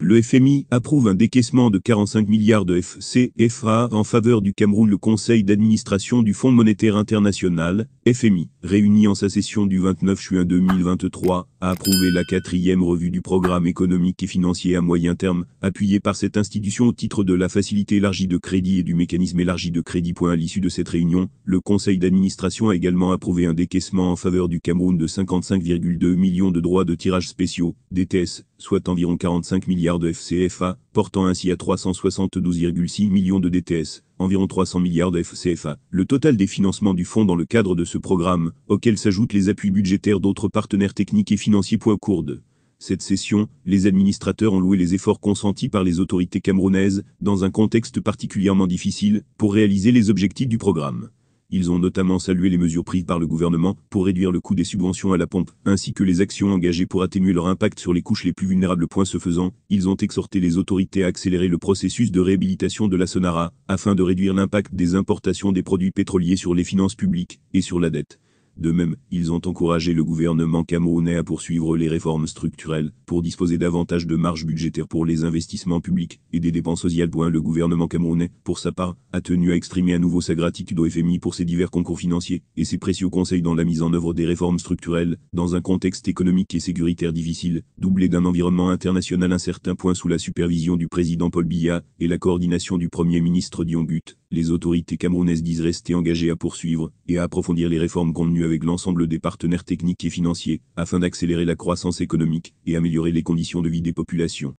Le FMI approuve un décaissement de 45 milliards de CFA en faveur du Cameroun. Le Conseil d'administration du Fonds monétaire international, FMI, réuni en sa session du 29 juin 2023, a approuvé la 4e revue du programme économique et financier à moyen terme, appuyé par cette institution au titre de la facilité élargie de crédit et du mécanisme élargi de crédit. À l'issue de cette réunion, le Conseil d'administration a également approuvé un décaissement en faveur du Cameroun de 55,2 millions de droits de tirage spéciaux, DTS, soit environ 45 milliards de FCFA, portant ainsi à 372,6 millions de DTS, environ 300 milliards de FCFA. Le total des financements du fonds dans le cadre de ce programme, auquel s'ajoutent les appuis budgétaires d'autres partenaires techniques et financiers. Courde cette session, les administrateurs ont loué les efforts consentis par les autorités camerounaises, dans un contexte particulièrement difficile, pour réaliser les objectifs du programme. Ils ont notamment salué les mesures prises par le gouvernement pour réduire le coût des subventions à la pompe, ainsi que les actions engagées pour atténuer leur impact sur les couches les plus vulnérables. Ce faisant, ils ont exhorté les autorités à accélérer le processus de réhabilitation de la Sonara, afin de réduire l'impact des importations des produits pétroliers sur les finances publiques et sur la dette. De même, ils ont encouragé le gouvernement camerounais à poursuivre les réformes structurelles, pour disposer davantage de marge budgétaire pour les investissements publics et des dépenses sociales. Le gouvernement camerounais, pour sa part, a tenu à exprimer à nouveau sa gratitude au FMI pour ses divers concours financiers et ses précieux conseils dans la mise en œuvre des réformes structurelles, dans un contexte économique et sécuritaire difficile, doublé d'un environnement international incertain. Sous la supervision du président Paul Biya et la coordination du premier ministre Dion Gut, les autorités camerounaises disent rester engagées à poursuivre et à approfondir les réformes contenues avec l'ensemble des partenaires techniques et financiers, afin d'accélérer la croissance économique et améliorer les conditions de vie des populations.